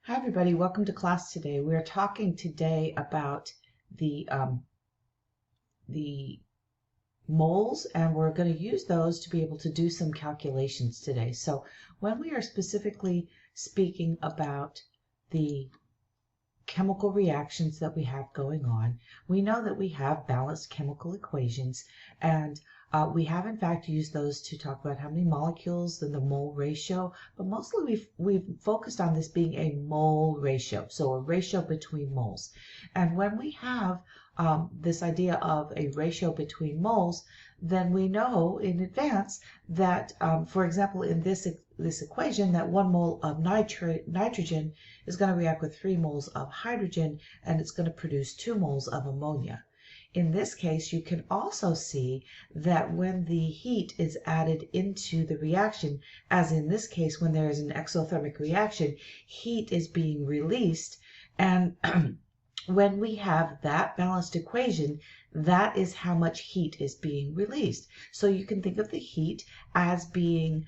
Hi everybody, welcome to class today. We are talking today about the moles, and we're going to use those to be able to do some calculations today. So when we are specifically speaking about the chemical reactions that we have going on, we know that we have balanced chemical equations, and we have in fact used those to talk about how many molecules and the mole ratio, but mostly we've focused on this being a mole ratio, so a ratio between moles. And when we have this idea of a ratio between moles, then we know in advance that, for example, in this equation, that 1 mole of nitrogen is going to react with 3 moles of hydrogen, and it's going to produce 2 moles of ammonia. In this case, you can also see that when the heat is added into the reaction, as in this case, when there is an exothermic reaction, heat is being released, and when we have that balanced equation, that is how much heat is being released. So you can think of the heat as being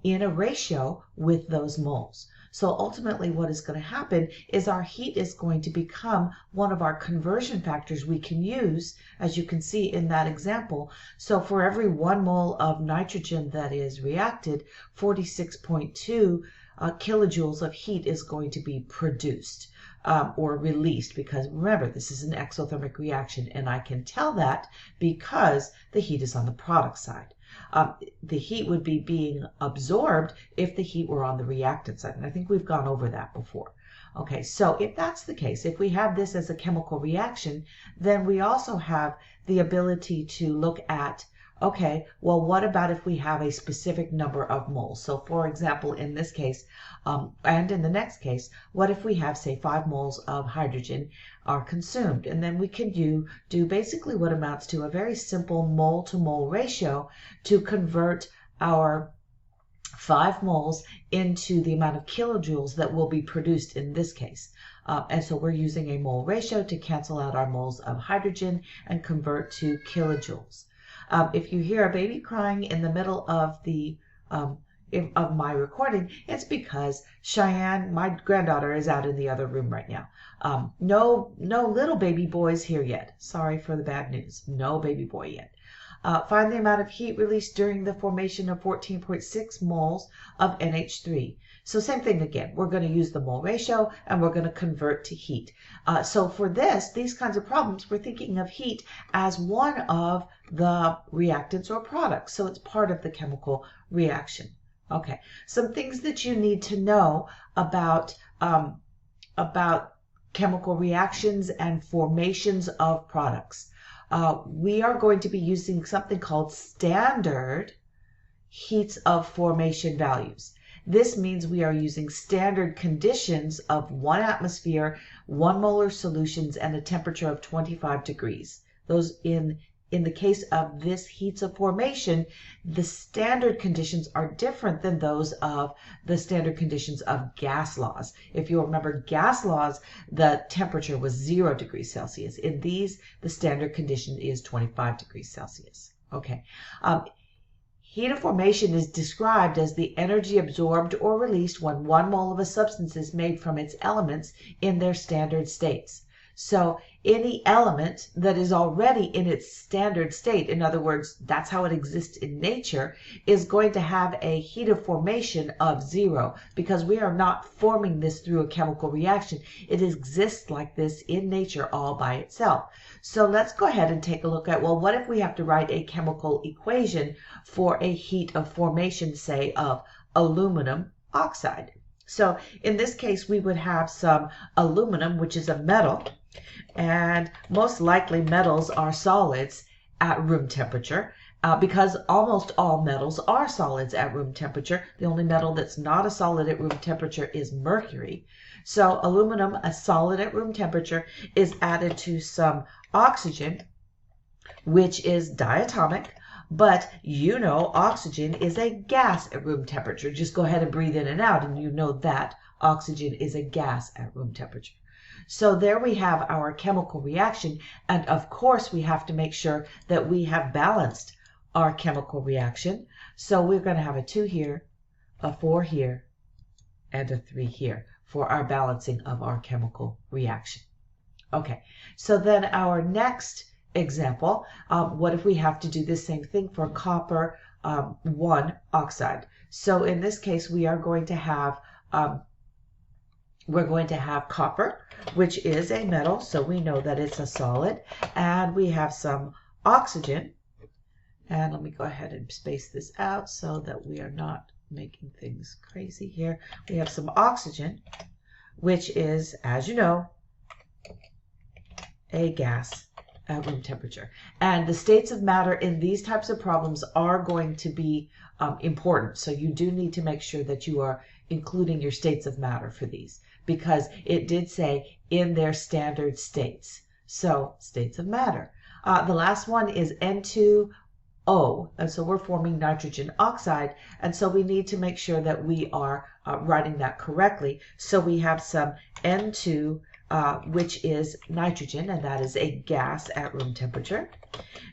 in a ratio with those moles. So ultimately what is going to happen is our heat is going to become one of our conversion factors we can use, as you can see in that example. So for every 1 mole of nitrogen that is reacted, 46.2 kilojoules of heat is going to be produced. Or released, because remember, this is an exothermic reaction, and I can tell that because the heat is on the product side. The heat would be being absorbed if the heat were on the reactant side, and I think we've gone over that before. Okay, so if that's the case, if we have this as a chemical reaction, then we also have the ability to look at, okay, well, what about if we have a specific number of moles? So for example, in this case, and in the next case, what if we have, say, 5 moles of hydrogen are consumed? And then we can do basically what amounts to a very simple mole to mole ratio to convert our 5 moles into the amount of kilojoules that will be produced in this case. And so we're using a mole ratio to cancel out our moles of hydrogen and convert to kilojoules. If you hear a baby crying in the middle of the of my recording, it's because Cheyenne, my granddaughter, is out in the other room right now. No little baby boys here yet. Sorry for the bad news. No baby boy yet. Find the amount of heat released during the formation of 14.6 moles of NH3. So same thing again. We're going to use the mole ratio, and we're going to convert to heat. So for these kinds of problems, we're thinking of heat as one of the reactants or products. So it's part of the chemical reaction. Okay, some things that you need to know about chemical reactions and formations of products. We are going to be using something called standard heats of formation values. This means we are using standard conditions of 1 atmosphere, 1 molar solutions, and a temperature of 25 degrees. Those in the case of this heats of formation, the standard conditions are different than those of the standard conditions of gas laws. If you'll remember, gas laws, the temperature was 0 degrees Celsius. In these, the standard condition is 25 degrees Celsius. Okay. Heat of formation is described as the energy absorbed or released when 1 mole of a substance is made from its elements in their standard states. So any element that is already in its standard state, in other words, that's how it exists in nature, is going to have a heat of formation of 0, because we are not forming this through a chemical reaction. It exists like this in nature all by itself. So let's go ahead and take a look at, well, what if we have to write a chemical equation for a heat of formation, say, of aluminum oxide? So in this case, we would have some aluminum, which is a metal, and most likely metals are solids at room temperature, because almost all metals are solids at room temperature. The only metal that's not a solid at room temperature is mercury. So aluminum, a solid at room temperature, is added to some oxygen, which is diatomic. But you know oxygen is a gas at room temperature. Just go ahead and breathe in and out, and you know that oxygen is a gas at room temperature. So there we have our chemical reaction, and of course we have to make sure that we have balanced our chemical reaction. So we're going to have a 2 here, a 4 here, and a 3 here for our balancing of our chemical reaction. Okay, so then our next example, what if we have to do the same thing for copper 1 oxide? So in this case, we are going to have copper, which is a metal, so we know that it's a solid, and we have some oxygen. And let me go ahead and space this out so that we are not making things crazy here. We have some oxygen, which is, as you know, a gas at room temperature. And the states of matter in these types of problems are going to be important. So you do need to make sure that you are including your states of matter for these, because it did say in their standard states. So states of matter. The last one is N2O, and so we're forming nitrogen oxide, and so we need to make sure that we are writing that correctly. So we have some N2, which is nitrogen, and that is a gas at room temperature,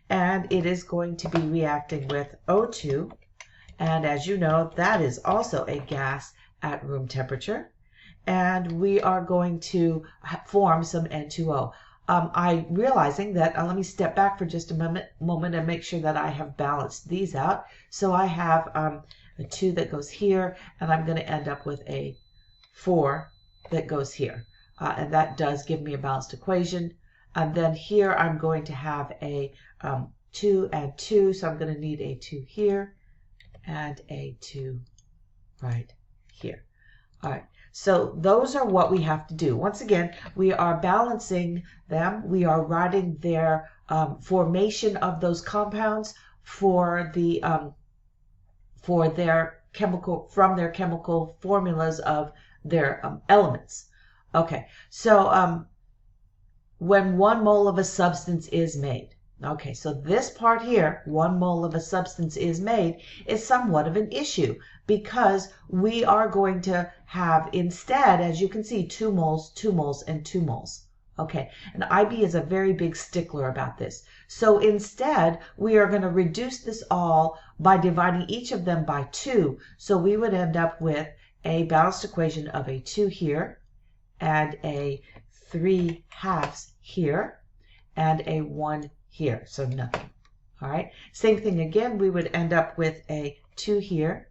and it is going to be reacting with O2, and as you know, that is also a gas at room temperature, and we are going to form some N2O. I'm realizing that, let me step back for just a moment and make sure that I have balanced these out. So I have a 2 that goes here, and I'm going to end up with a 4 that goes here. And that does give me a balanced equation. And then here I'm going to have a 2 and 2, so I'm going to need a 2 here and a 2 right here. All right, so those are what we have to do. Once again, we are balancing them. We are writing their formation of those compounds for their chemical formulas of their elements. Okay, so when 1 mole of a substance is made. Okay, so this part here, 1 mole of a substance is made, is somewhat of an issue because we are going to have instead, as you can see, 2 moles, 2 moles, and 2 moles. Okay, and IB is a very big stickler about this. So instead, we are going to reduce this all by dividing each of them by 2. So we would end up with a balanced equation of a 2 here, and a 3/2 here, and a 1 here, so nothing. All right, same thing again, we would end up with a 2 here,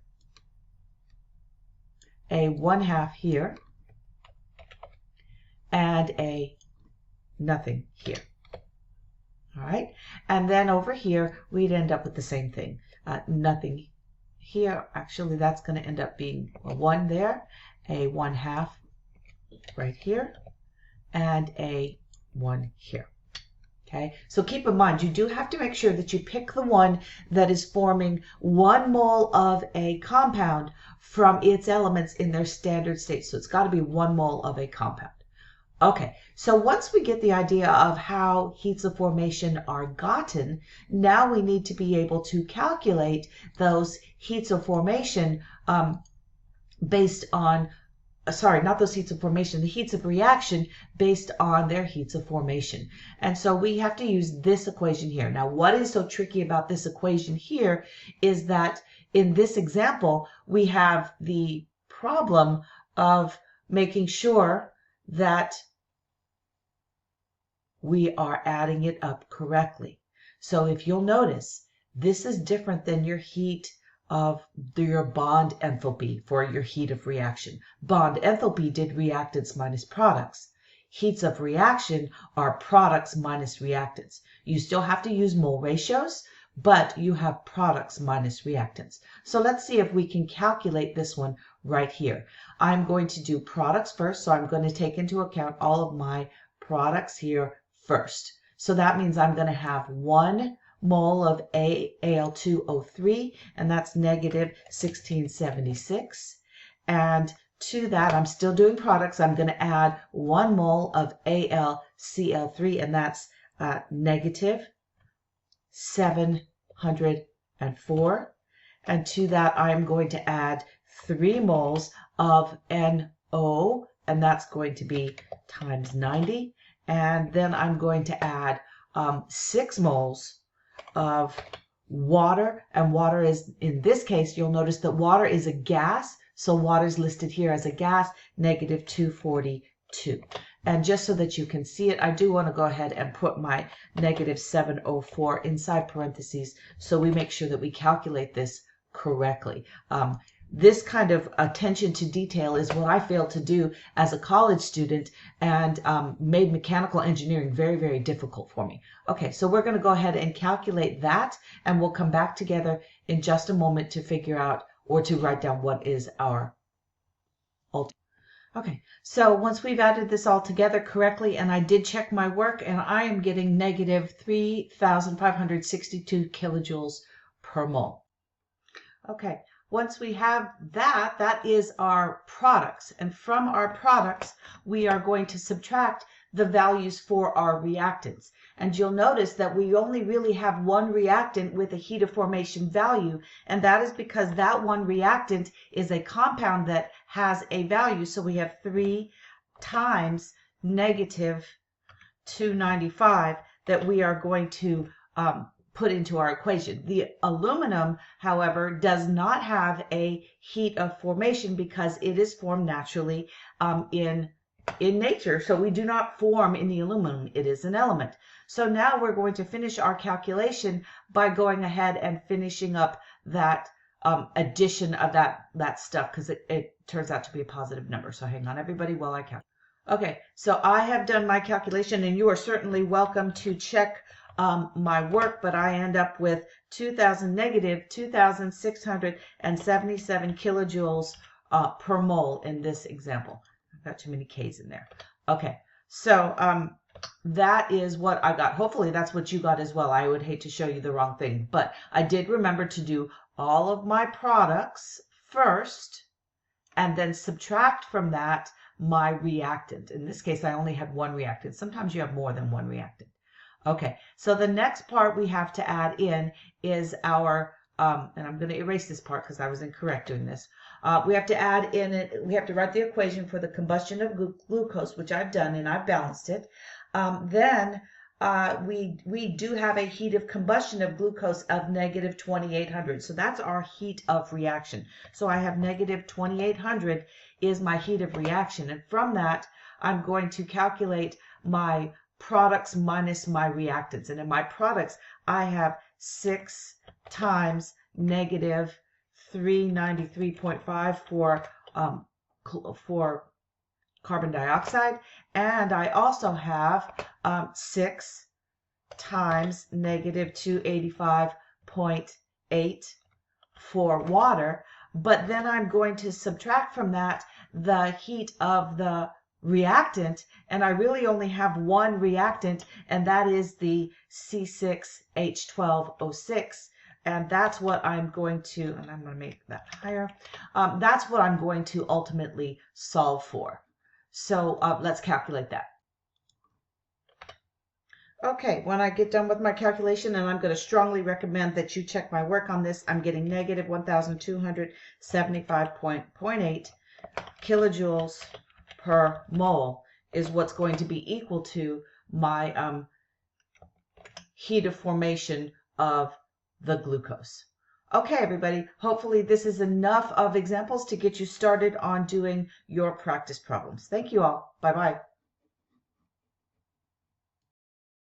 a 1/2 here, and a nothing here. All right, and then over here, we'd end up with the same thing, nothing here. Actually, that's going to end up being a 1 there, a 1/2 right here, and a 1 here. Okay, so keep in mind, you do have to make sure that you pick the one that is forming 1 mole of a compound from its elements in their standard state. So it's got to be 1 mole of a compound. Okay, so once we get the idea of how heats of formation are gotten, now we need to be able to calculate those heats of formation based on not those heats of formation, the heats of reaction based on their heats of formation. And so we have to use this equation here. Now, what is so tricky about this equation here is that in this example, we have the problem of making sure that we are adding it up correctly. So if you'll notice, this is different than your heat of your bond enthalpy for your heat of reaction. Bond enthalpy did reactants minus products. Heats of reaction are products minus reactants. You still have to use mole ratios, but you have products minus reactants. So let's see if we can calculate this one right here. I'm going to do products first, so I'm going to take into account all of my products here first. So that means I'm going to have 1 mole of Al2O3, and that's negative 1676. And to that, I'm still doing products. I'm going to add 1 mole of AlCl3, and that's negative 704. And to that, I'm going to add 3 moles of NO, and that's going to be times 90. And then I'm going to add 6 moles of water, and water is, in this case, you'll notice that water is a gas, So water is listed here as a gas, negative 242. And just so that you can see it, I do want to go ahead and put my negative 704 inside parentheses so we make sure that we calculate this correctly. This kind of attention to detail is what I failed to do as a college student and made mechanical engineering very, very difficult for me. Okay, so we're going to go ahead and calculate that, and we'll come back together in just a moment to figure out or to write down what is our ultimate. Okay, so once we've added this all together correctly, and I did check my work, and I am getting negative 3,562 kilojoules per mole. Okay, once we have that, that is our products. And from our products, we are going to subtract the values for our reactants. And you'll notice that we only really have one reactant with a heat of formation value, and that is because that one reactant is a compound that has a value. So we have 3 times negative 295 that we are going to put into our equation. The aluminum, however, does not have a heat of formation because it is formed naturally in nature. So we do not form in the aluminum. It is an element. So now we're going to finish our calculation by going ahead and finishing up that addition of that stuff, because it turns out to be a positive number. So hang on, everybody, while I calculate. Okay, so I have done my calculation, and you are certainly welcome to check my work, but I end up with negative 2,677 kilojoules per mole in this example. I've got too many K's in there. Okay, so that is what I got. Hopefully that's what you got as well. I would hate to show you the wrong thing, but I did remember to do all of my products first and then subtract from that my reactant. In this case, I only had one reactant. Sometimes you have more than one reactant. Okay, so the next part we have to add in is our, and I'm going to erase this part because I was incorrect doing this. We have to add in it, we have to write the equation for the combustion of glucose, which I've done and I've balanced it. Then we do have a heat of combustion of glucose of negative 2,800. So that's our heat of reaction. So I have negative 2,800 is my heat of reaction. And from that, I'm going to calculate my products minus my reactants. And in my products, I have 6 times negative 393.5 for carbon dioxide, and I also have 6 times negative 285.8 for water, but then I'm going to subtract from that the heat of the reactant, and I really only have one reactant, and that is the C6H12O6, and that's what I'm going to, and I'm going to make that higher, that's what I'm going to ultimately solve for. So let's calculate that. Okay, when I get done with my calculation, and I'm going to strongly recommend that you check my work on this, I'm getting negative 1,275.8 kilojoules per mole is what's going to be equal to my heat of formation of the glucose. Okay, everybody, hopefully this is enough of examples to get you started on doing your practice problems. Thank you all. Bye-bye.